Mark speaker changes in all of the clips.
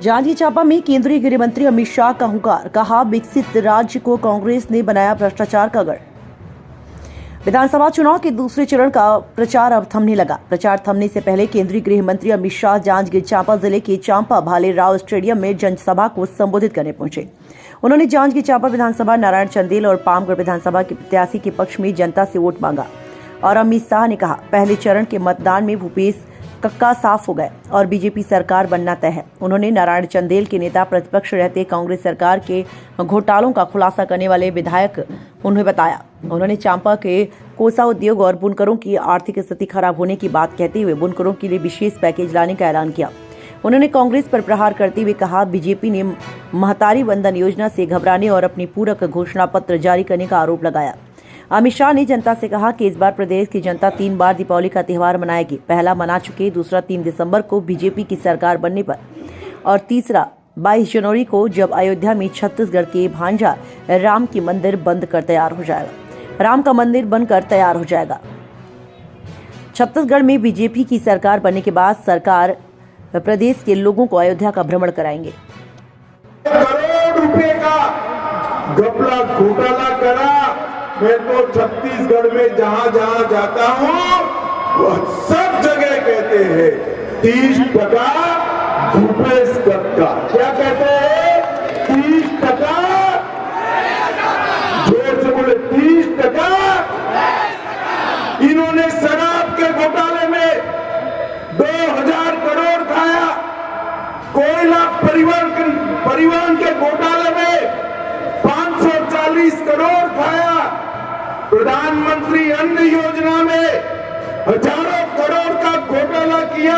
Speaker 1: जांजगीर चांपा में केंद्रीय गृह मंत्री अमित शाह का हुंकार, कहा विकसित राज्य को कांग्रेस ने बनाया भ्रष्टाचार का गढ़। विधानसभा चुनाव के दूसरे चरण का प्रचार अब थमने लगा। प्रचार थमने से पहले केंद्रीय गृह मंत्री अमित शाह जांजगीर चांपा जिले के चांपा भालेराव स्टेडियम में जनसभा को संबोधित करने पहुंचे। उन्होंने जांजगीर चांपा विधानसभा, नारायण चंदेल और पामगढ़ विधानसभा के प्रत्याशी के पक्ष में जनता से वोट मांगा और अमित शाह ने कहा, पहले चरण के मतदान में भूपेश कक्का साफ हो गए और बीजेपी सरकार बनना तय है। उन्होंने नारायण चंदेल के नेता प्रतिपक्ष रहते कांग्रेस सरकार के घोटालों का खुलासा करने वाले विधायक उन्हें बताया। उन्होंने चांपा के कोसा उद्योग और बुनकरों की आर्थिक स्थिति खराब होने की बात कहते हुए बुनकरों के लिए विशेष पैकेज लाने का ऐलान किया। उन्होंने कांग्रेस पर प्रहार करते हुए कहा, बीजेपी ने महतारी वंदन योजना से घबराने और अपनी पूरक घोषणा पत्र जारी करने का आरोप लगाया। अमित शाह ने जनता से कहा कि इस बार प्रदेश की जनता 3 बार दीपावली का त्यौहार मनाएगी। पहला मना चुके, दूसरा 3 दिसंबर को बीजेपी की सरकार बनने पर और तीसरा 22 जनवरी को जब अयोध्या में छत्तीसगढ़ के भांजा राम की मंदिर बंद कर तैयार हो जाएगा। राम का मंदिर बनकर तैयार हो जाएगा। छत्तीसगढ़ में बीजेपी की सरकार बनने के बाद सरकार प्रदेश के लोगों को अयोध्या का भ्रमण कराएंगे।
Speaker 2: करोड़ रुपए का घपला घोटाला करा। मैं तो छत्तीसगढ़ में जहां जहां जाता हूं वह सब जगह कहते हैं 30% भूपेश कक्का। क्या कहते हैं? 30%। जोर से बोले 30%। इन्होंने शराब के घोटाले में 2000 करोड़ खाया। कोयला परिवहन के घोटाले में 540 करोड़ खाया। प्रधानमंत्री अन्न योजना में हजारों करोड़ का घोटाला किया।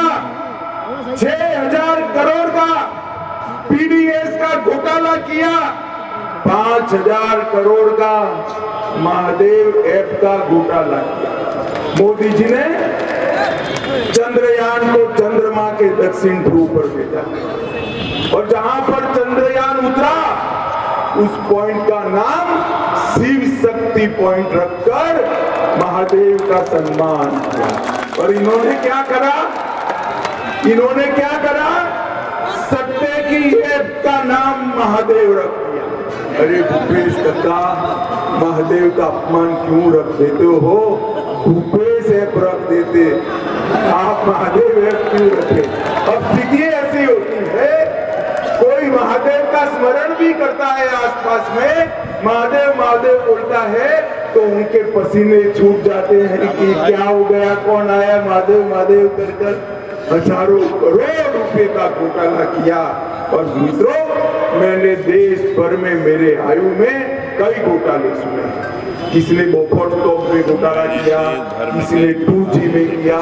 Speaker 2: 6000 करोड़ का पीडीएस का घोटाला किया। 5000 करोड़ का महादेव ऐप का घोटाला किया। मोदी जी ने चंद्रयान को चंद्रमा के दक्षिण ध्रुव पर भेजा और जहां पर चंद्रयान उतरा उस पॉइंट का नाम शिव शक्ति पॉइंट रखकर महादेव का सम्मान किया। और इन्होंने क्या करा? सत्ते की ऐप का नाम महादेव रख दिया। अरे भूपेश कक्का, महादेव का अपमान क्यों रख देते हो? भूपेश ऐप रख देते, आप महादेव ऐप क्यों रखे? अब स्थिति ऐसी होती है, कोई महादेव का स्मरण भी करता है आसपास में, महादेव महादेव बोलता है तो उनके पसीने छूट जाते हैं कि क्या हो गया, कौन आया, महादेव महादेव कर हजारों करोड़ रुपए का घोटाला किया। और मित्रों, मैंने देश भर में मेरे आयु में कई घोटाले सुने। किसी ने बोफोर्स तोप में घोटाला किया, किसी ने 2G में किया,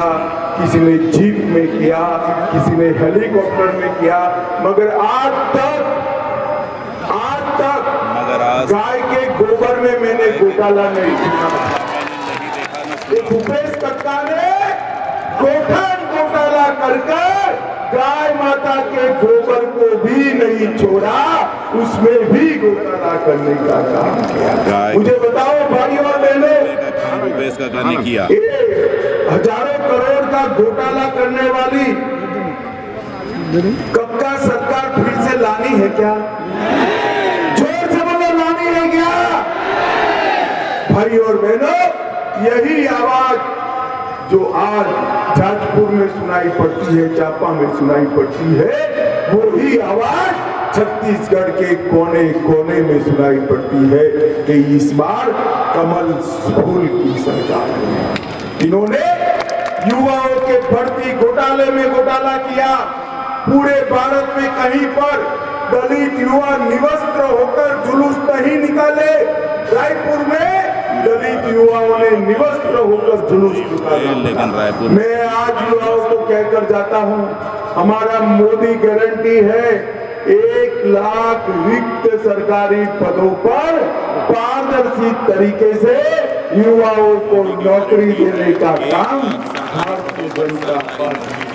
Speaker 2: किसी ने जीप में किया, किसी ने हेलीकॉप्टर में किया, मगर आज तक गाय के गोबर में मैंने घोटाला नहीं सुना। भूपेश कक्का ने घोटाला कर गाय माता के गोबर को भी नहीं छोड़ा, उसमें भी घोटाला करने का काम किया। मुझे बताओ भाई और बहनों,
Speaker 3: भूपेश कक्का ने किया
Speaker 2: हजारों करोड़ का घोटाला करने वाली कक्का सरकार फिर से लानी है क्या? जोर से बोलो, लानी है क्या? भाई और बहनों, यही आवाज जो आज जाजपुर में सुनाई पड़ती है, चांपा में सुनाई पड़ती है, वही आवाज छत्तीसगढ़ के कोने कोने में सुनाई पड़ती है कि इस बार कमल फूल की सरकार है। इन्होंने युवाओं के भर्ती घोटाले में घोटाला किया। पूरे भारत में कहीं पर दलित युवा निवस्त्र होकर जुलूस नहीं निकाले। रायपुर में दलित युवाओं ने निवस्त्र होकर जुलूस निकाला।
Speaker 3: लेकिन रायपुर
Speaker 2: मैं आज युवाओं को कहकर जाता हूं, हमारा मोदी गारंटी है 1 लाख रिक्त सरकारी पदों पर पारदर्शी तरीके से युवाओं को नौकरी देने का काम भारतीय जनता पार्टी